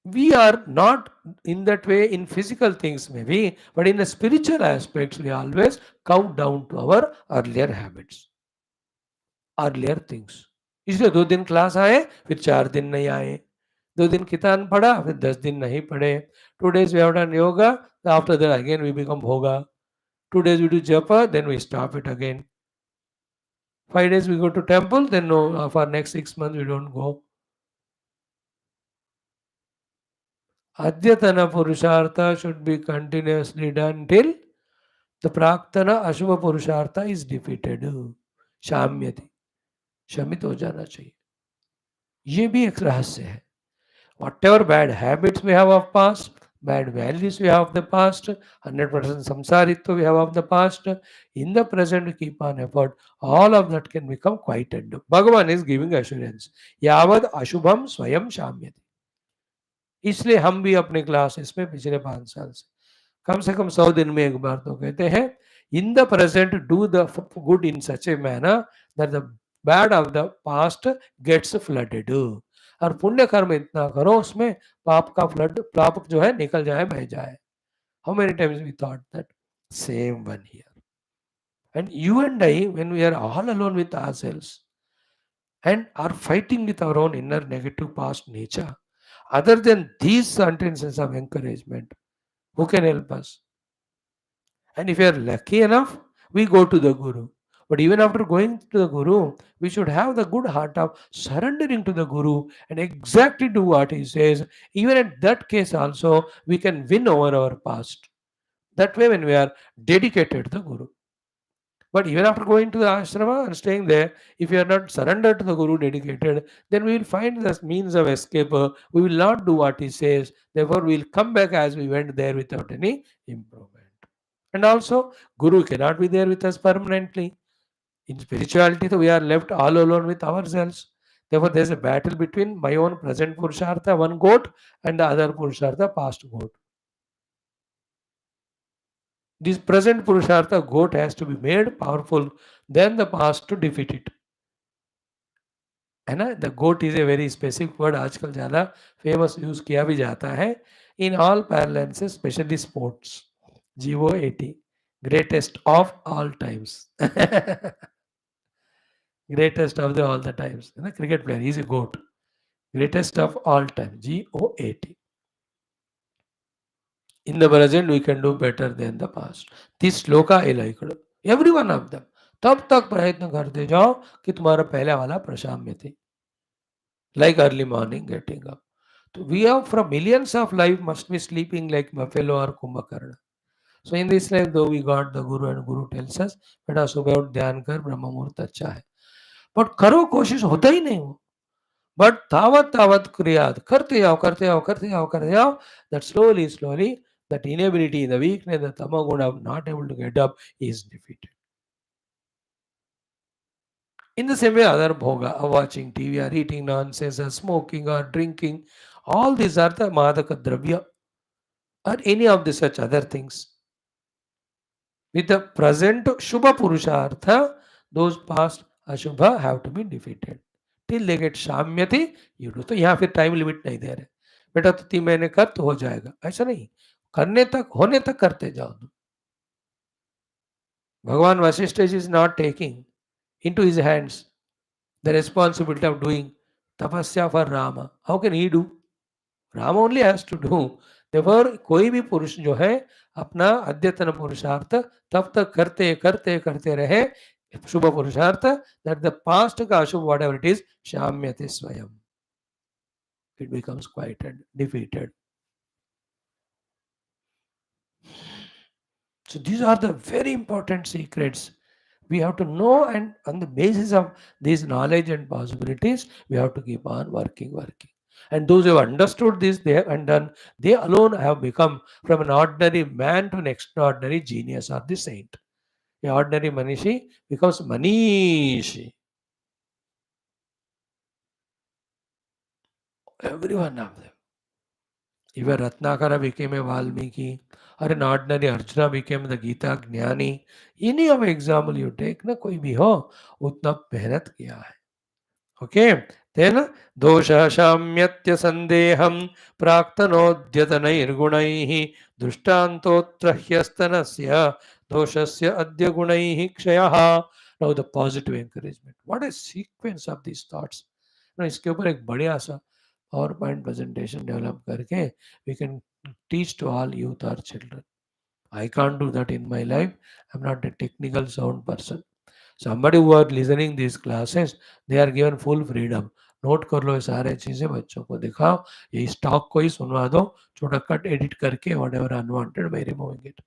We are not in that way in physical things maybe, but in the spiritual aspects, we always come down to our earlier habits, earlier things. इसलिए 2 दिन class आए, फिर 4 दिन नहीं आए, 2 दिन किताब पढ़ा, फिर 10 दिन नहीं पढ़े. 2 days we have done yoga, after that again we become bhoga. 2 days we do japa, then we stop it again. 5 days we go to temple, then no, for next 6 months we don't go. Adyatana Purushartha should be continuously done till the Praktana Ashubha Purushartha is defeated. शाम्यति, Shamit हो जाना चाहिए. ये भी एक रहस्य है. Whatever bad habits we have of past, bad values we have of the past, 100% samsaritva we have of the past, in the present we keep on effort, all of that can become quieted. Bhagavan is giving assurance. Yavad ashubham swayam shamyati. इसलिए हम भी अपने classes में पिछले 5 साल से कम 100 दिन में एक बार तो कहते हैं, in the present do the good in such a manner that the bad of the past gets flooded. और पुण्य कर्म इतना करो उसमें पाप का फ्लड, पाप जो है निकल जाए, बह जाए. How many times we thought that same one here. And you and I, when we are all alone with ourselves and are fighting with our own inner negative past nature, other than these sentences of encouragement, who can help us? And if we are lucky enough, we go to the Guru. But even after going to the Guru, we should have the good heart of surrendering to the Guru and exactly do what he says. Even in that case also, we can win over our past. That way, when we are dedicated to the Guru. But even after going to the ashrama and staying there, if we are not surrendered to the Guru, dedicated, then we will find the means of escape. We will not do what he says. Therefore, we will come back as we went there without any improvement. And also, Guru cannot be there with us permanently. In spirituality, we are left all alone with ourselves. Therefore, there is a battle between my own present Purushartha, one goat, and the other Purushartha, past goat. This present Purushartha goat has to be made powerful, then the past to defeat it. है ना. The goat is a very specific word, आजकल ज़्यादा famous use किया भी जाता है in all parlances, specially sports. GOAT, greatest of all times. Greatest of the all the times, है ना. Cricket player is a goat, greatest of all time, GOAT. In the present, we can do better than the past. This shloka I like every one of them. तब तक प्रयत्न करते जाओ कि तुम्हारा पहले वाला प्रशाम्य थे. Like early morning getting up. So we have from millions of life must be sleeping like buffalo or kumbhakarna. So in this life, though we got the Guru and Guru tells us, बेटा सुबह उठ ध्यान कर, ब्रह्म मुहूर्त अच्छा है. But करो, कोशिश होता ही नहीं वो. But तावत तावत क्रियाद करते जाओ, करते जाओ, करते जाओ, करते जाओ. That slowly, that inability, the weakness, the tamaguna of not able to get up is defeated. In the same way, other bhoga, watching TV or eating nonsense or smoking or drinking, all these are the madaka dravya or any of the such other things. With the present Shubha Purushartha, those past Ashubha have to be defeated. Till they get Shamyati, you do. तो यहाँ फिर time limit नहीं दे रहे. बेटा तो 3 महीने कर तो हो जाएगा, ऐसा नहीं. करने तक, होने तक करते जाओ. Bhagavan Vaashishtha is not taking into his hands the responsibility of doing tapasya for Rama. How can he do? Rama only has to do. Therefore, कोई भी पुरुष जो है अपना अद्यतन पुरुषार्थ तब तक करते करते करते रहे, शुभ पुरुषार्थ, that the past का अशुभ whatever it is, शाम्यते स्वयं. It becomes quieted, defeated. So these are the very important secrets. We have to know, and on the basis of this knowledge and possibilities, we have to keep on working. And those who have understood this, they have done, they alone have become from an ordinary man to an extraordinary genius or the saint. The ordinary Manishi becomes Manishi. Every one of them. Even Ratnakara became a Valmiki, or an ordinary Arjuna became the Gita Jnani. Any of example you take, na koi bhi ho, utna mehnat kiya hai. Okay, then dosha shamyatya sandeham प्राक्तनोद्यतनैर्गुणैः दृष्टान्तोऽत्र doshasya adya gunaihi kshayaha. Now the positive encouragement. What a sequence of these thoughts. इसके ऊपर एक बढ़िया सा power point presentation develop करके we can teach to all youth or children. I can't do that in my life. I'm not a technical sound person. Somebody who are listening these classes, they are given full freedom. Note कर लो ये सारे चीजें, बच्चों को दिखाओ, ये stock को ही सुनवा दो, छोटा कट एडिट करके what ever unwanted by removing it.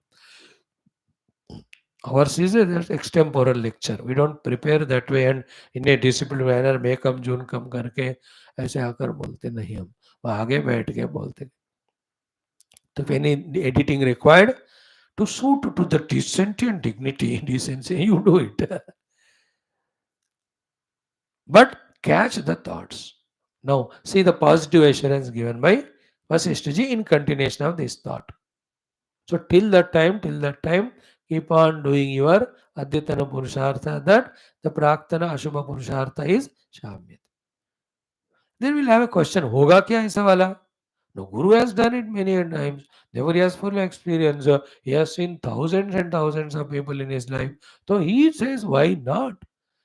Ours is a extemporal lecture. We don't prepare that way and in a disciplined manner may come June come करके ऐसे आकर बोलते नहीं हम, वो आगे बैठ के बोलते. तो if any editing required to suit to the decency and decency, you do it. But catch the thoughts. Now, see the positive assurance given by Vaashishtha in continuation of this thought. So, till that time, keep on doing your Adyatana Purushartha, that the Praktana Ashubha Purushartha is Shamyat. Then we'll have a question, Hoga kya aisa wala? No, Guru has done it many times. Therefore, he has full experience. He has seen thousands and thousands of people in his life. So, he says, why not?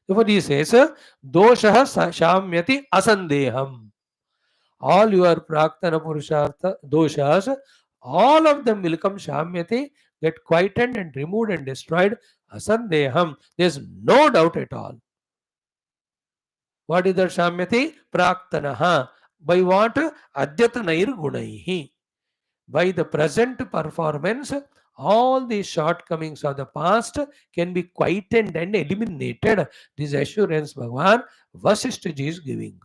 Therefore, he says, Dosha Shamyati Asandeham. All your Praktana Purushartha doshas, all of them will come Shamyati, get quietened and removed and destroyed. Asandeham. There is no doubt at all. What is that Shamyati? Praktanaha. By what? Adyatanair gunaihi. By the present performance, all the shortcomings of the past can be quietened and eliminated. This assurance Bhagavan Vashishtha ji is giving.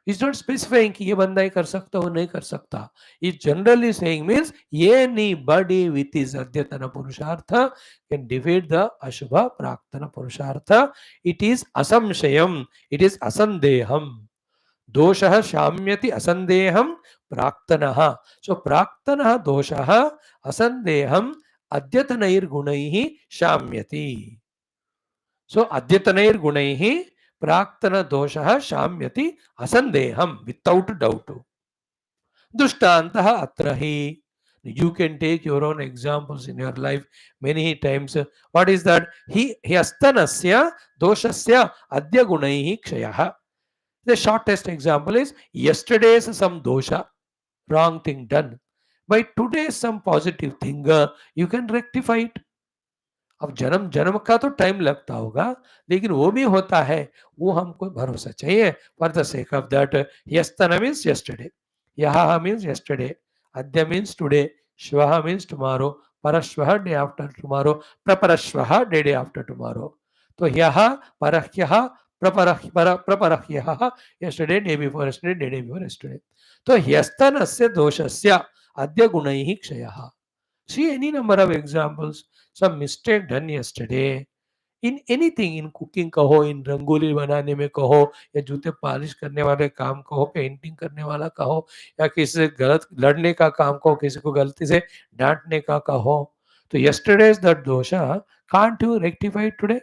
He's not specifying कि ये बंदा ही कर सकता वो नहीं कर सकता. He's generally saying means anybody with his adyatana purushartha can defeat the ashubha praktana purushartha. It is asamshayam. It is asandeham. दोषः शाम्यति असंदेहम प्राक्तनः. So प्राक्तनः दोषः असंदेहम अद्यतनैर्गुणैः शाम्यति. So अद्यतनैर्गुणैः प्राक्तन दोषः शाम्यति असंदेहम, without doubt. दृष्टान्तः अत्र हि. You can take your own examples in your life many times. What is that? ह्यस्तनस्य दोषस्य अद्य गुणैः क्षयः. The shortest example is yesterday's some dosha, wrong thing done. By today's some positive thing, you can rectify it. अब जन्म जन्म का तो time लगता होगा, लेकिन वो भी होता है, वो हमको भरोसा चाहिए. For the sake of that, यस्तन मीन्स yesterday, यहा मीन्स yesterday, अद्य मीन्स टुडे, श्वः मीन्स tomorrow, परश्वः डे आफ्टर टुमारो, प्रपरश्वः डे आफ्टर टुमारो. तो यह परह्यः प्रपरह्यः, yesterday, day before yesterday, day before yesterday. तो ह्यस्तनस्य दोषस्य अद्य गुणैः क्षयः. See any number of examples. Some mistake done yesterday in anything, in cooking कहो, in रंगोली बनाने में कहो, या जूते पॉलिश करने वाले काम कहो, पेंटिंग करने वाला कहो, या किसी से गलत लड़ने का काम कहो, किसी को गलती से डांटने का कहो. तो yesterday's that dosha, can't you rectify it today?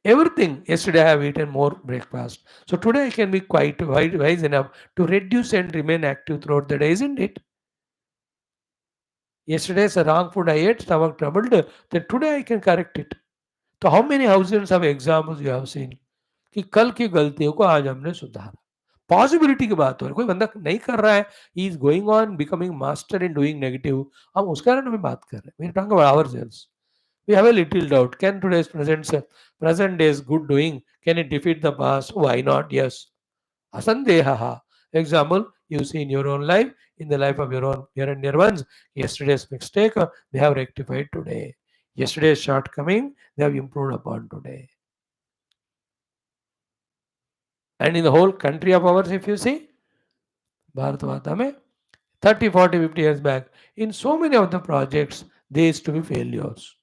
Everything. Yesterday I have eaten more breakfast, so today I can be quite wise enough to reduce and remain active throughout the day, isn't it? Yesterday's wrong food I ate, stomach troubled, then today I can correct it. तो how many thousands of examples you have seen कि कल की गलतियों को आज हमने सुधारा. Possibility की बात हो रही, कोई बंदा नहीं कर रहा है, he is going on becoming master in doing negative, हम उसके बारे में बात कर रहे हैं. We are talking about ourselves. We have a little doubt. Can today's present day's good doing, can it defeat the past? Why not? Yes. Asandehaha. Example, you see in your own life, in the life of your own near and dear ones, yesterday's mistake, they have rectified today. Yesterday's shortcoming, they have improved upon today. And in the whole country of ours, if you see, Bharatavata mein, 30, 40, 50 years back, in so many of the projects, they used to be failures.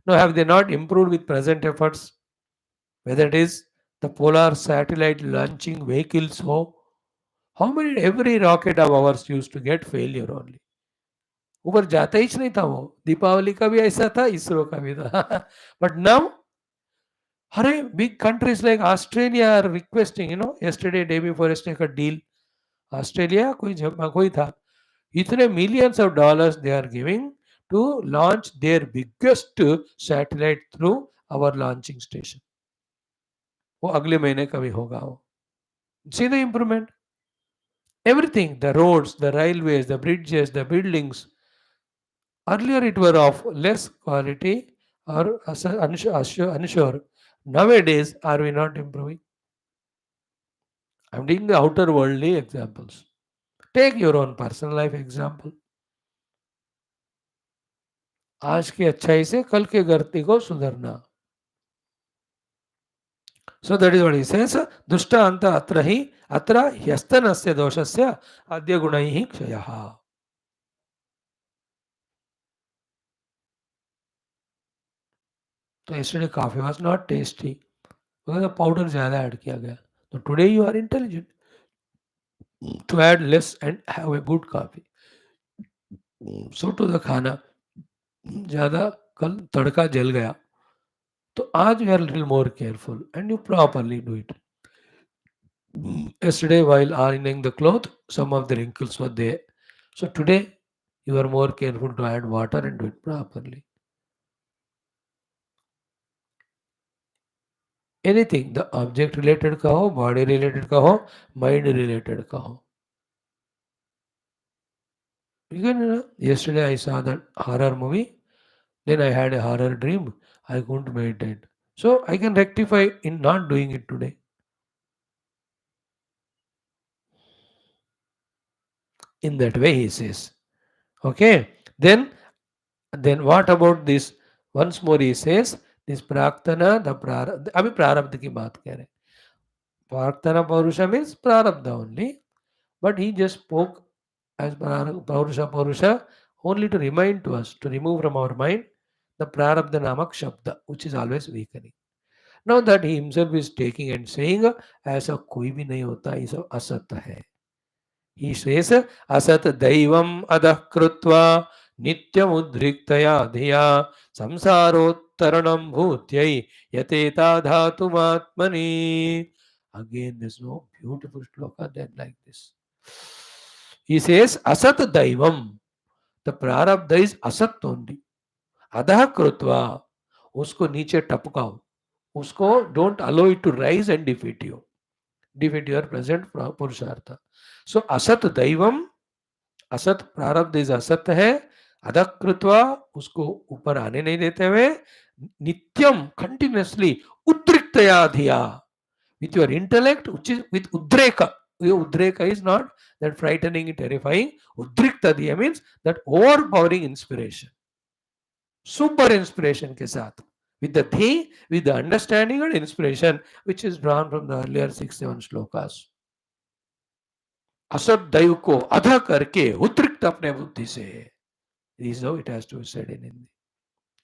Now, have they not improved with present efforts? Whether it is The polar satellite launching vehicles हो, how many every rocket of ours used to get failure only. ऊपर जाता ही नहीं था वो. दीपावली का भी ऐसा था, इसरो का भी था. But now, अरे big countries like Australia are requesting, yesterday, day before yesterday का deal. ऑस्ट्रेलिया कोई था, इतने millions of dollars they are giving to launch their biggest satellite through our launching station. वो अगले महीने कभी होगा वो. See the improvement. Everything, the roads, the railways, the bridges, the buildings. Earlier it were of less quality or unsure. Nowadays, are we not improving? I'm taking the outer worldly examples. Take your own personal life example. आज की अच्छाई से कल के गलती को सुधरना. So that is what he says. दुष्टा अंत अत्र ही अत्र ह्यस्तनस्य दोषस्य आद्य गुणैः क्षयः. तो yesterday coffee was not tasty because powder ज़्यादा ऐड किया गया. तो today you are intelligent to add less and have a good coffee. So to the खाना ज़्यादा कल तड़का जल गया, तो आज you are little more careful and you properly do it. Yesterday while ironing the cloth, some of the wrinkles were there. So today you are more careful to add water and do it properly. Anything, the object related का हो, body related का हो, mind related का हो. Yesterday I saw that horror movie, then I had a horror dream, I couldn't meditate. So I can rectify in not doing it today. In that way he says. Okay. Then what about this? Once more he says, this प्राक्तना, the प्रारब्ध, अभी प्रारब्ध की बात कह रहे हैं. प्राक्तना पौरुषा means प्रारब्ध only, but he just spoke as Paurusha only to remind to us, to remove from our mind the prarabdha namak shabda, which is always weakening. Now that he himself is taking and saying, ऐसा कोई भी नहीं होता, ये सब असत है. He says, असत दैवम अधः कृत्वा नित्यम उद्रिक्तया धिया संसारोत्तरणम भूत्यै यतेता धातुमात्मनि. Again, there's no beautiful shloka that like this. He says, asat daivam. The prarabdha is asat only. Adha krutva. उसको नीचे टपकाओ. उसको don't allow it to rise and defeat you. Defeat your present पुरुषार्थ. So asat daivam. असत प्रारब्ध is असत है. अधक कृत्वा, उसको ऊपर आने नहीं देते हुए, नित्यम कंटिन्यूअसली उद्रिक्तया धिया, with your intellect, which is with udreka. Udreka is not that frightening, terrifying. Udrikta dhiya means that overpowering inspiration. Super inspiration ke saath. With the thi, with the understanding and inspiration, which is drawn from the earlier 6-7 shlokas. असत दैव को अधा करके उद्रिक्त अपने बुद्धि से. This is how it has to be said in Hindi.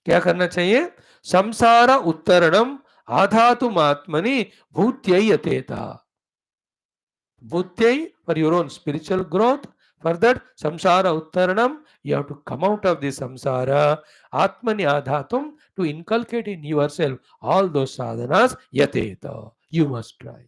क्या करना चाहिए? संसार उत्तरणम आधातुम आत्मनि भूत्यै यतेता. Bhutyai, for your own spiritual growth. For that, samsara uttaranam, you have to come out of this samsara. Atmani adhatum, to inculcate in yourself all those sadhanas, yateta. You must try.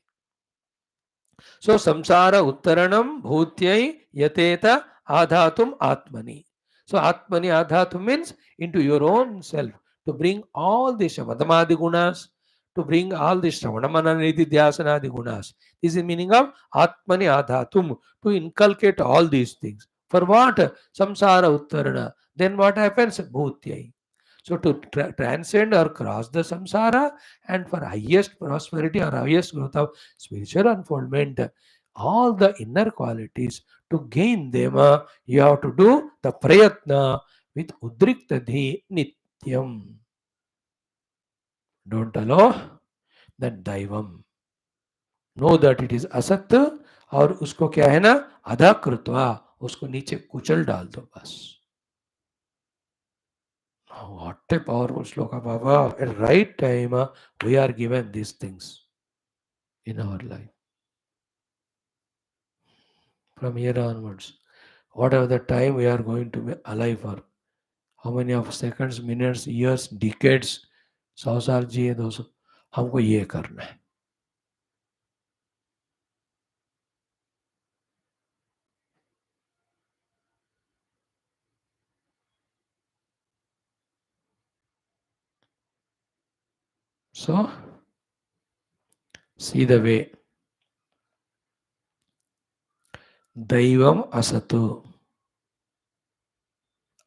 So, samsara uttaranam, bhutyai, yateta, adhatum, atmani. So, atmani adhatum means into your own self, to bring all the shamadamadi gunas, to bring all the Shravanamana Nididhyasanadi gunas. This is the meaning of Atmani Adhatum, to inculcate all these things. For what? Samsara Uttarana. Then what happens? Bhutyai. So to transcend or cross the samsara, and for highest prosperity or highest growth of spiritual unfoldment, all the inner qualities, to gain them, you have to do the prayatna with udriktadhi nityam. Don't allow that daivam. Know that it is असत, और उसको क्या है ना, अधा कृत्वा, उसको नीचे कुचल डाल दो बस. What a powerful shloka, Baba. At right time, we are given these things. in our life. From here onwards, whatever the time we are going to be alive for, how many of seconds, minutes, years, decades, 100 साल जिए 200, हमको ये करना है. So, see the way. Deivam असतु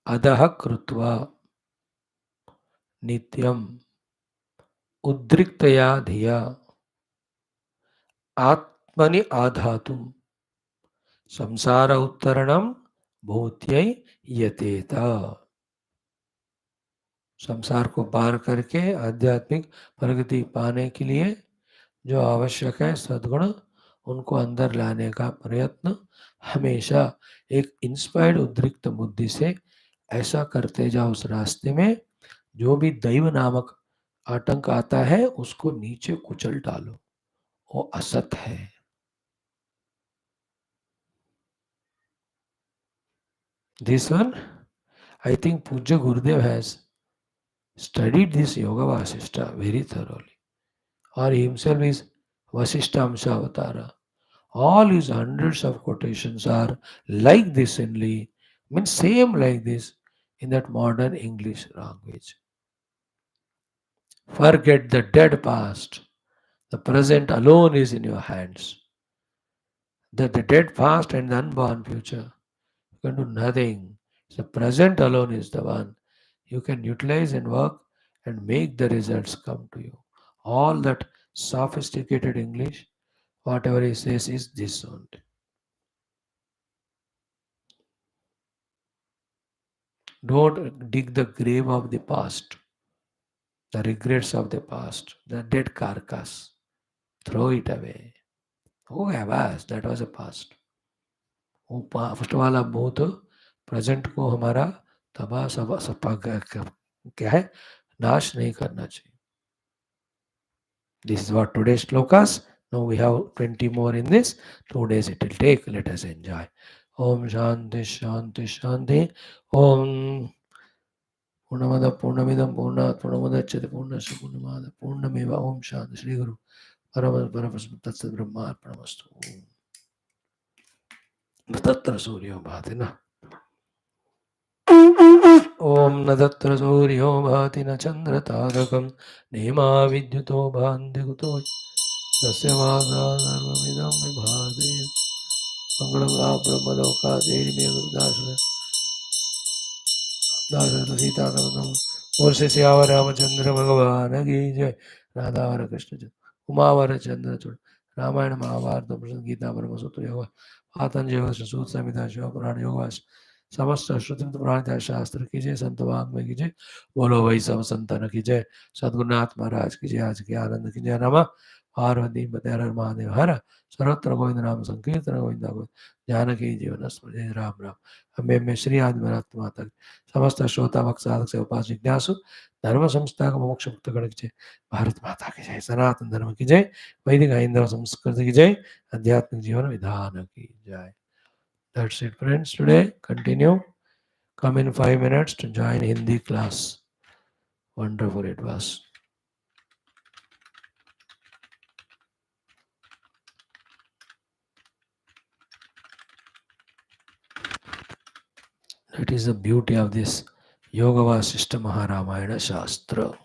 अधः कृत्वा नित्यम उद्रिक्तया धिया आत्मनि आधातुम संसार उत्तरणम भूत्यै यतेत. संसार को पार करके आध्यात्मिक प्रगति पाने के लिए जो आवश्यक है सद्गुण, उनको अंदर लाने का प्रयत्न हमेशा एक इंस्पायर्ड उद्रिक्त बुद्धि से ऐसा करते जाओ. उस रास्ते में जो भी दैव नामक आतंक आता है उसको नीचे कुचल डालो, वो असत है. This one, I think Pujya Gurudev has studied this Yoga Vaashishtha very thoroughly, or he himself is Vasishtha Amsha Avatara. All his hundreds of quotations are like this only, means same like this in that modern English language. Forget the dead past. The present alone is in your hands. The dead past and the unborn future, you can do nothing. The present alone is the one you can utilize and work and make the results come to you. All that sophisticated English, whatever he says is this only. Don't dig the grave of the past, the regrets of the past, the dead carcass. Throw it away. Oh, was, that was a past. वो first वाला भूत present को हमारा तबाह सपा क्या है, नाश नहीं करना चाहिए. This is what today's shlokas. Now we have 20 more in this. 2 days it will take. Let us enjoy. Om Shanti Shanti Shanti. Om Purnamada Purnamidam Purnat Purnamudachyate Purnasya Purnamada Purnameva. Om Shanti Shri Guru Paramas Paramas Tatsat Brahma Arpanamastu. Tatra Suryo Bhati na. ओम न तत्र सूर्यो भाति न चंद्र तारकं नेमा विद्युतो भान्तिकुतो तस्य मासाधर्ममिदं विभाति मंगलं ब्रह्मलोकादेवी सीताराम और से श्याम रामचंद्र भगवान की जय. राधावर कृष्ण उमावर चंद्र चूड़ रामायण महाभारत गीता ब्रह्मसूत्र योग आतंज योग सूत संहिता शिव पुराण योग समस्त श्रुति पुराण शास्त्र की जय. संत वाङ्मय की जय. बोलो भाई सब संतन की जय. सद्गुरुनाथ महाराज की जय. आज के आनंद की जय. नमः पार्वती पते हर महादेव हर. सर्वत्र गोविंद नाम संकीर्तन गोविंद गोविंद. जानकी जीवन स्मृति. राम राम. हमें श्री आदि माता समस्त श्रोता भक्त साधक से उपास जिज्ञासु धर्म संस्था का मोक्ष मुक्त गण की जय. भारत माता की जय. सनातन धर्म की जय. वैदिक हिंदू संस्कृति की जय. आध्यात्मिक जीवन विधान की जय. That's it, friends. Today, continue. Come in 5 minutes to join Hindi class. Wonderful it was. That is the beauty of this Yoga Vaashishtha Maharamayana Shastra.